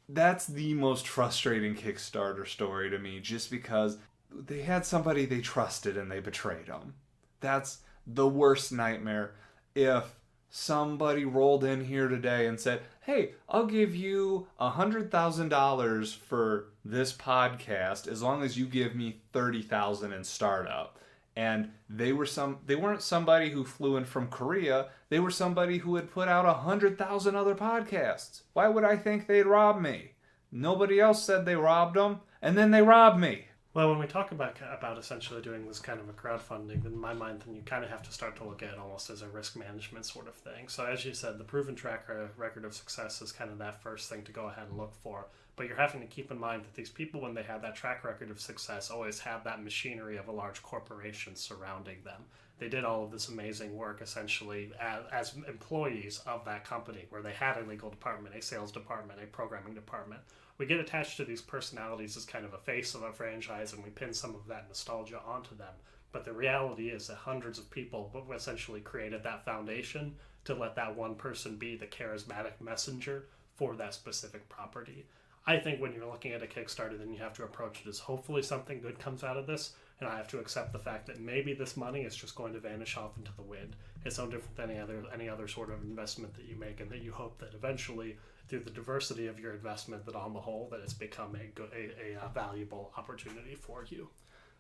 That's the most frustrating Kickstarter story to me, just because they had somebody they trusted and they betrayed them. That's the worst nightmare. If somebody rolled in here today and said, hey, I'll give you $100,000 for this podcast as long as you give me $30,000 in startup. And they weren't somebody who flew in from Korea. They were somebody who had put out 100,000 other podcasts. Why would I think they'd rob me? Nobody else said they robbed them, and then they robbed me. Well, when we talk about essentially doing this kind of a crowdfunding, in my mind, then you kind of have to start to look at it almost as a risk management sort of thing. So as you said, the proven track record of success is kind of that first thing to go ahead and look for. But you're having to keep in mind that these people, when they have that track record of success, always have that machinery of a large corporation surrounding them. They did all of this amazing work essentially as employees of that company, where they had a legal department, a sales department, a programming department. We get attached to these personalities as kind of a face of a franchise, and we pin some of that nostalgia onto them. But the reality is that hundreds of people essentially created that foundation to let that one person be the charismatic messenger for that specific property. I think when you're looking at a Kickstarter, then you have to approach it as hopefully something good comes out of this, and I have to accept the fact that maybe this money is just going to vanish off into the wind. It's no different than any other sort of investment that you make, and that you hope that eventually, through the diversity of your investment, that on the whole, that it's become a valuable opportunity for you.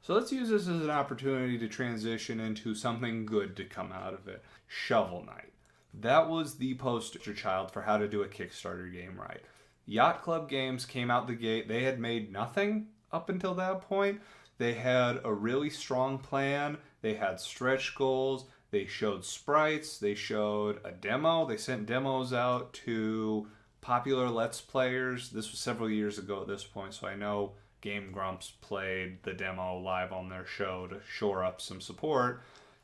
So let's use this as an opportunity to transition into something good to come out of it. Shovel Knight. That was the poster child for how to do a Kickstarter game right. Yacht Club Games came out the gate. They had made nothing up until that point. They had a really strong plan. They had stretch goals. They showed sprites. They showed a demo. They sent demos out to popular Let's Players. This was several years ago at this point, so I know Game Grumps played the demo live on their show to shore up some support.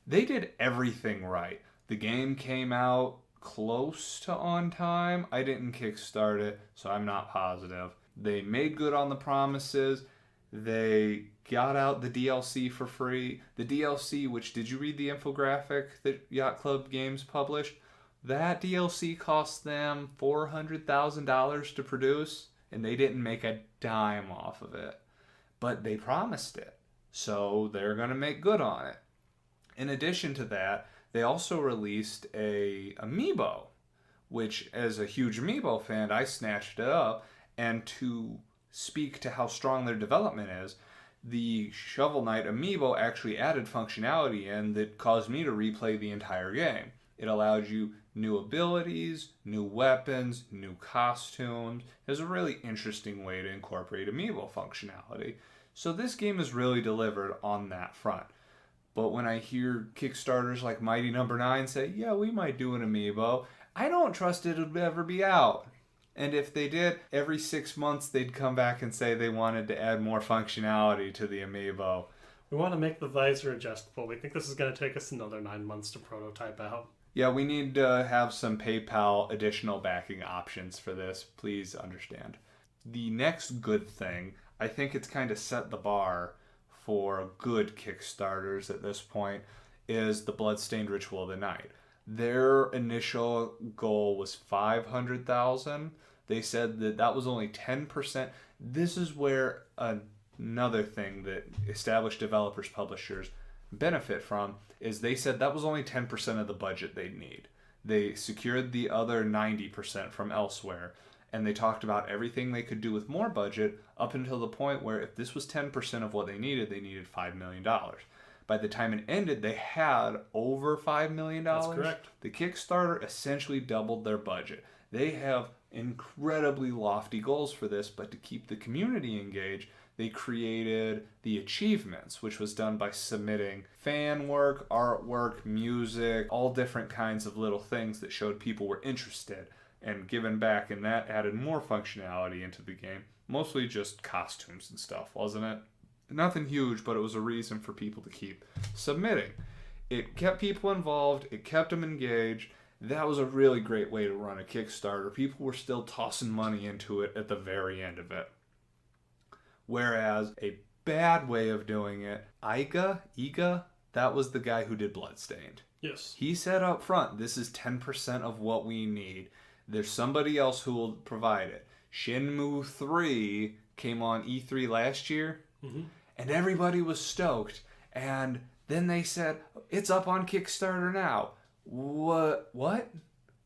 They did everything right. The game came out close to on time. I didn't kickstart it, so I'm not positive. They made good on the promises. They got out the DLC for free. The DLC, which, did you read the infographic that Yacht Club Games published? That DLC cost them $400,000 to produce, and they didn't make a dime off of it. But they promised it, so they're going to make good on it. In addition to that, they also released a amiibo, which, as a huge amiibo fan, I snatched it up. And to speak to how strong their development is, the Shovel Knight amiibo actually added functionality in that caused me to replay the entire game. It allowed you new abilities, new weapons, new costumes. It was a really interesting way to incorporate amiibo functionality. So this game is really delivered on that front. But when I hear Kickstarters like Mighty Number 9 say, yeah, we might do an amiibo, I don't trust it would ever be out. And if they did, every 6 months they'd come back and say they wanted to add more functionality to the amiibo. We want to make the visor adjustable. We think this is going to take us another 9 months to prototype out. Yeah, we need to have some PayPal additional backing options for this. Please understand. The next good thing, I think it's kind of set the bar for good Kickstarters at this point, is the Bloodstained Ritual of the Night. Their initial goal was $500,000. They said that was only 10%. This is where another thing that established developers, publishers benefit from is they said that was only 10% of the budget they'd need. They secured the other 90% from elsewhere, and they talked about everything they could do with more budget up until the point where if this was 10% of what they needed $5 million. By the time it ended, they had over $5 million. That's correct. The Kickstarter essentially doubled their budget. They have incredibly lofty goals for this, but to keep the community engaged, they created the achievements, which was done by submitting fan work, artwork, music, all different kinds of little things that showed people were interested and given back, and that added more functionality into the game. Mostly just costumes and stuff, wasn't it? Nothing huge, but it was a reason for people to keep submitting. It kept people involved. It kept them engaged. That was a really great way to run a Kickstarter. People were still tossing money into it at the very end of it. Whereas a bad way of doing it, Iga, that was the guy who did Bloodstained. Yes. He said up front, this is 10% of what we need. There's somebody else who will provide it. Shenmue 3 came on E3 last year. Mm-hmm. And everybody was stoked. And then they said, it's up on Kickstarter now. What?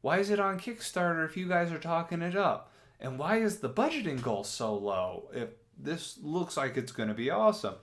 Why is it on Kickstarter if you guys are talking it up? And why is the budgeting goal so low if this looks like it's going to be awesome?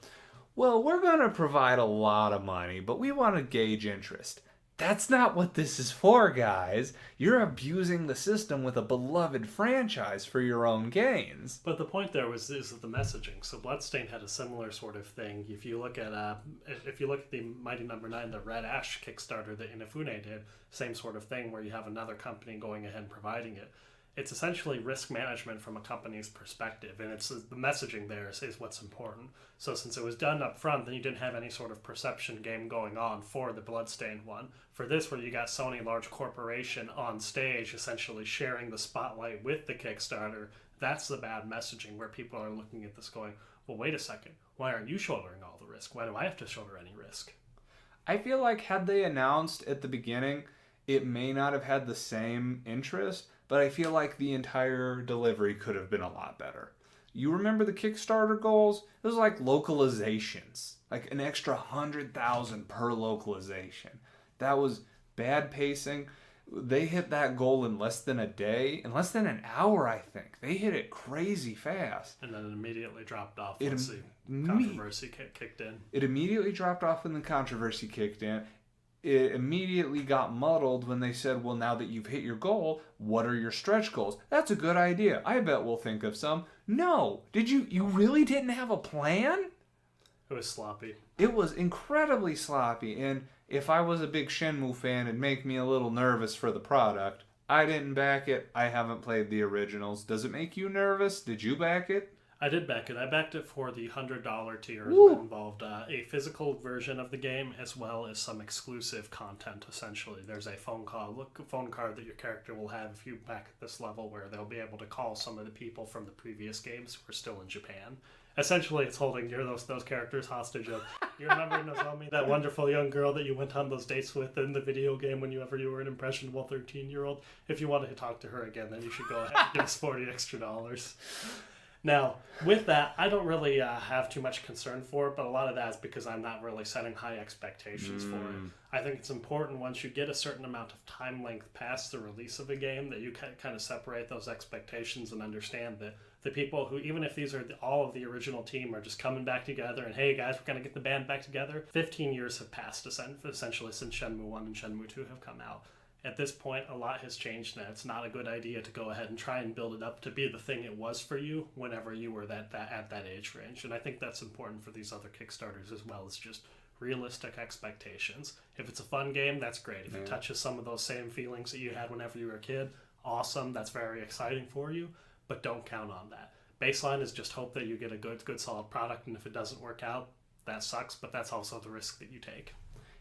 Well, we're going to provide a lot of money, but we want to gauge interest. That's not what this is for, guys. You're abusing the system with a beloved franchise for your own gains. But the point there is the messaging. So Bloodstained had a similar sort of thing. If you look at the Mighty Number 9, the Red Ash Kickstarter that Inafune did, same sort of thing where you have another company going ahead and providing it. It's essentially risk management from a company's perspective, and it's the messaging there is what's important. So since it was done up front, then you didn't have any sort of perception game going on for the Bloodstained one. For this, where you got Sony, large corporation, on stage, essentially sharing the spotlight with the Kickstarter, that's the bad messaging, where people are looking at this going, well, wait a second, why aren't you shouldering all the risk? Why do I have to shoulder any risk? I feel like had they announced at the beginning, it may not have had the same interest, but I feel like the entire delivery could have been a lot better. You remember the Kickstarter goals? It was like localizations, like an extra 100,000 per localization. That was bad pacing. They hit that goal in less than a day, in less than an hour, I think. They hit it crazy fast. And then it immediately dropped off once the controversy kicked in. It immediately dropped off when the controversy kicked in. It immediately got muddled when they said, well, now that you've hit your goal, what are your stretch goals? That's a good idea. I bet we'll think of some. No. You really didn't have a plan? It was sloppy. It was incredibly sloppy. And if I was a big Shenmue fan, it'd make me a little nervous for the product. I didn't back it. I haven't played the originals. Does it make you nervous? Did you back it? I did back it. I backed it for the $100 tier Woo. that involved a physical version of the game as well as some exclusive content. Essentially, there's a phone card that your character will have if you back at this level, where they'll be able to call some of the people from the previous games who are still in Japan. Essentially, it's holding those characters hostage. Of, you remember Nozomi, that wonderful young girl that you went on those dates with in the video game whenever you were an impressionable 13-year-old? If you wanted to talk to her again, then you should go ahead and give us $40 extra. Now, with that, I don't really have too much concern for it, but a lot of that is because I'm not really setting high expectations for it. I think it's important once you get a certain amount of time length past the release of a game that you kind of separate those expectations and understand that the people who, even if these are all of the original team, are just coming back together and, hey guys, we're going to get the band back together. 15 years have passed essentially since Shenmue 1 and Shenmue 2 have come out. At this point, a lot has changed, and it's not a good idea to go ahead and try and build it up to be the thing it was for you whenever you were at that age range. And I think that's important for these other Kickstarters as well, as just realistic expectations. If it's a fun game, that's great. If it touches some of those same feelings that you had whenever you were a kid, awesome. That's very exciting for you, but don't count on that. Baseline is just hope that you get a good solid product, and if it doesn't work out, that sucks, but that's also the risk that you take.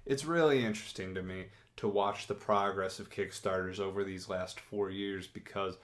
It's really interesting to me to watch the progress of Kickstarters over these last 4 years, because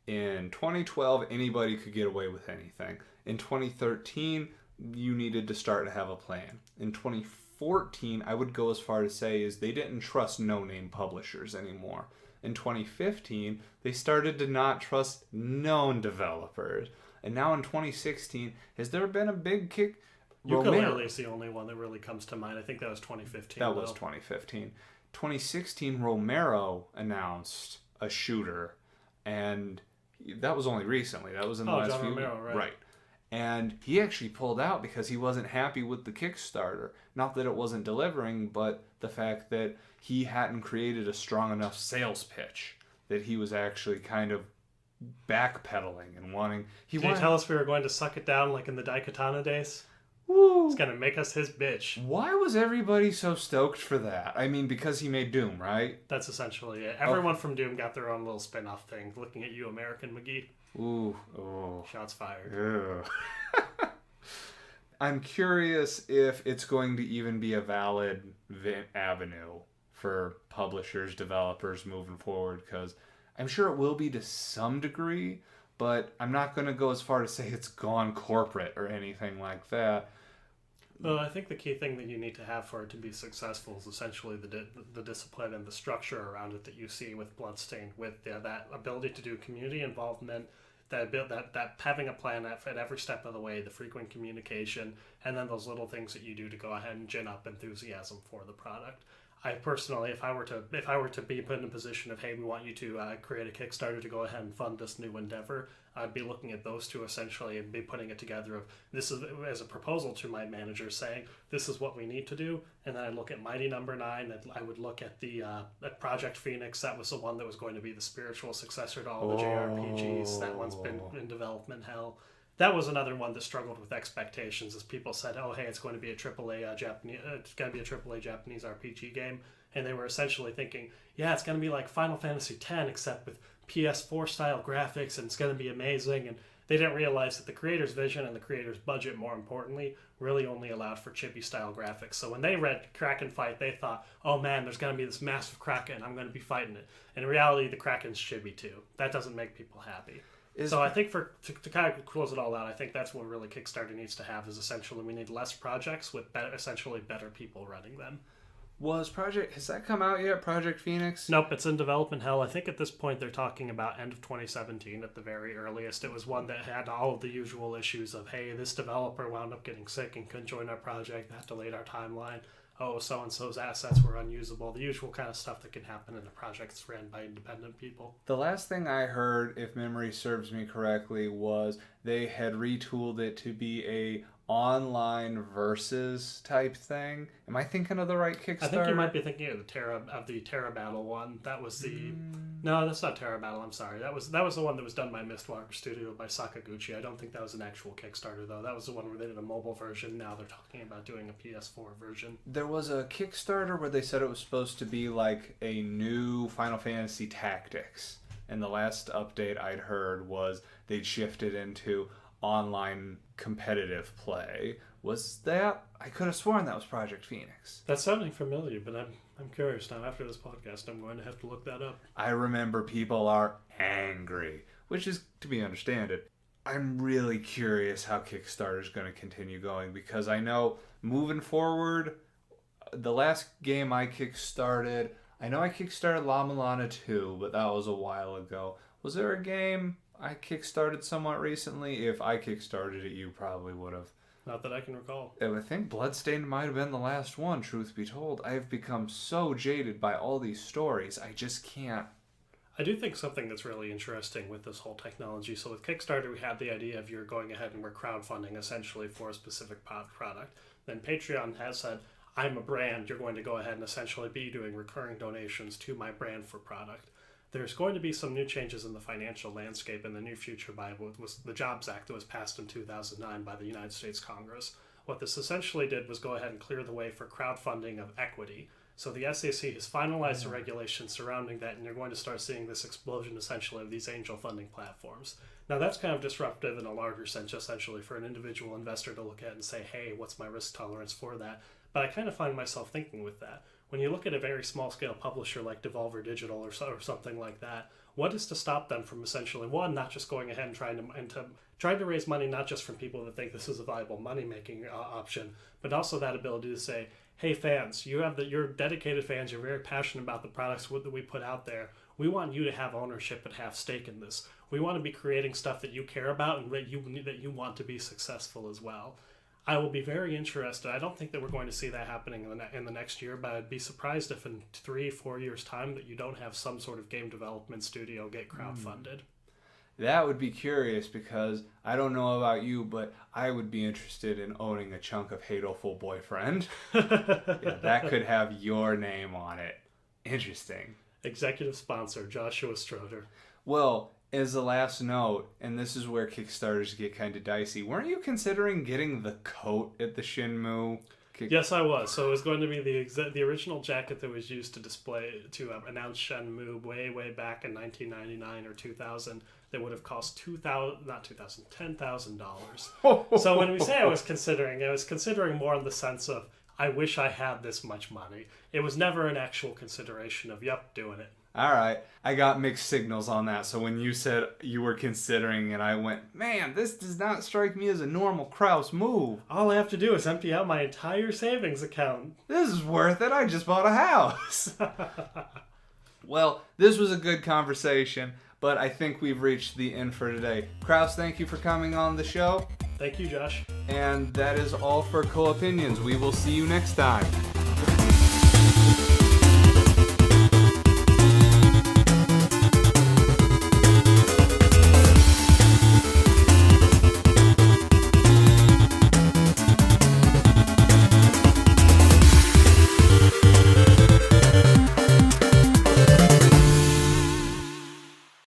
in 2012, anybody could get away with anything. In 2013, you needed to start to have a plan. In 2014, I would go as far to say is they didn't trust no-name publishers anymore. In 2015, they started to not trust known developers. And now in 2016, has there been a big kick? Ukulele is the only one that really comes to mind. I think that was 2015. That was 2015. 2016, Romero announced a shooter, and that was only recently. That was in the last John few Romero, right. And he actually pulled out because he wasn't happy with the Kickstarter. Not that it wasn't delivering, but the fact that he hadn't created a strong enough sales pitch, that he was actually kind of backpedaling and wanting... Did you tell us we were going to suck it down like in the Daikatana days? Woo. He's going to make us his bitch. Why was everybody so stoked for that? I mean, because he made Doom, right? That's essentially it. Everyone from Doom got their own little spin-off thing. Looking at you, American McGee. Ooh. Oh. Shots fired. Ew. I'm curious if it's going to even be a valid avenue for publishers, developers moving forward, because I'm sure it will be to some degree, but I'm not going to go as far to say it's gone corporate or anything like that. Well, I think the key thing that you need to have for it to be successful is essentially the discipline and the structure around it that you see with Bloodstained, with that ability to do community involvement, that having a plan at every step of the way, the frequent communication, and then those little things that you do to go ahead and gin up enthusiasm for the product. I personally, if I were to be put in a position of, hey, we want you to create a Kickstarter to go ahead and fund this new endeavor, I'd be looking at those two essentially and be putting it together of this is as a proposal to my manager saying this is what we need to do, and then I'd look at Mighty Number 9, and I would look at the at Project Phoenix. That was the one that was going to be the spiritual successor to all the JRPGs. That one's been in development hell. That was another one that struggled with expectations, as people said, "Oh, hey, it's going to be a AAA Japanese, it's going to be a AAA Japanese RPG game," and they were essentially thinking, "Yeah, it's going to be like Final Fantasy X, except with PS4 style graphics, and it's going to be amazing." And they didn't realize that the creator's vision and the creator's budget, more importantly, really only allowed for chibi style graphics. So when they read Kraken fight, they thought, "Oh man, there's going to be this massive Kraken. I'm going to be fighting it." And in reality, the Kraken's chibi too. That doesn't make people happy. So I think to kind of close it all out, I think that's what really Kickstarter needs to have, is essentially we need less projects with essentially better people running them. Has that come out yet, Project Phoenix? Nope, it's in development hell. I think at this point they're talking about end of 2017 at the very earliest. It was one that had all of the usual issues of, hey, this developer wound up getting sick and couldn't join our project, that delayed our timeline. Oh, so-and-so's assets were unusable. The usual kind of stuff that can happen in a project that's ran by independent people. The last thing I heard, if memory serves me correctly, was they had retooled it to be a online versus type thing. Am I thinking of the right Kickstarter? I think you might be thinking of the Terra Battle one. That was the No, that's not Terra Battle. I'm sorry. That was the one that was done by Mistwalker Studio by Sakaguchi. I don't think that was an actual Kickstarter though. That was the one where they did a mobile version. Now they're talking about doing a PS4 version. There was a Kickstarter where they said it was supposed to be like a new Final Fantasy Tactics. And the last update I'd heard was they'd shifted into online competitive play. Was that? I could have sworn that was Project Phoenix. That's sounding familiar, but I'm curious now. After this podcast, I'm going to have to look that up. I remember people are angry, which is to be understood. I'm really curious how Kickstarter is going to continue going, because I know moving forward, the last game I kickstarted, I know I kickstarted La Milana 2, but that was a while ago. Was there a game I kickstarted somewhat recently? If I kickstarted it, you probably would have. Not that I can recall. I think Bloodstained might have been the last one, truth be told. I have become so jaded by all these stories, I just can't. I do think something that's really interesting with this whole technology. So with Kickstarter, we had the idea of you're going ahead and we're crowdfunding essentially for a specific product. Then Patreon has said, I'm a brand, you're going to go ahead and essentially be doing recurring donations to my brand for product. There's going to be some new changes in the financial landscape in the near future by what was the Jobs Act that was passed in 2009 by the United States Congress. What this essentially did was go ahead and clear the way for crowdfunding of equity. So the SEC has finalized the regulations surrounding that, and you're going to start seeing this explosion essentially of these angel funding platforms. Now that's kind of disruptive in a larger sense, essentially for an individual investor to look at and say, hey, what's my risk tolerance for that? But I kind of find myself thinking with that. When you look at a very small scale publisher like Devolver Digital or something like that, what is to stop them from essentially, one, not just going ahead and trying to raise money not just from people that think this is a viable money making option, but also that ability to say, hey fans, you're dedicated fans, you're very passionate about the products that we put out there. We want you to have ownership and have stake in this. We want to be creating stuff that you care about and that you want to be successful as well. I will be very interested. I don't think that we're going to see that happening in the next year, but I'd be surprised if in 3-4 years' time that you don't have some sort of game development studio get crowdfunded. That would be curious, because I don't know about you, but I would be interested in owning a chunk of Hateful Boyfriend. Yeah, that could have your name on it. Interesting. Executive sponsor, Joshua Stroder. Well, as the last note, and this is where Kickstarters get kind of dicey, weren't you considering getting the coat at the Shenmue? Yes, I was. So it was going to be the original jacket that was used to display to announce Shenmue way back in 1999 or 2000. That would have cost $10,000. So when we say I was considering more in the sense of I wish I had this much money. It was never an actual consideration of doing it. All right. I got mixed signals on that. So when you said you were considering it, I went, man, this does not strike me as a normal Kraus move. All I have to do is empty out my entire savings account. This is worth it. I just bought a house. Well, this was a good conversation, but I think we've reached the end for today. Kraus, thank you for coming on the show. Thank you, Josh. And that is all for Co-Opinions. We will see you next time.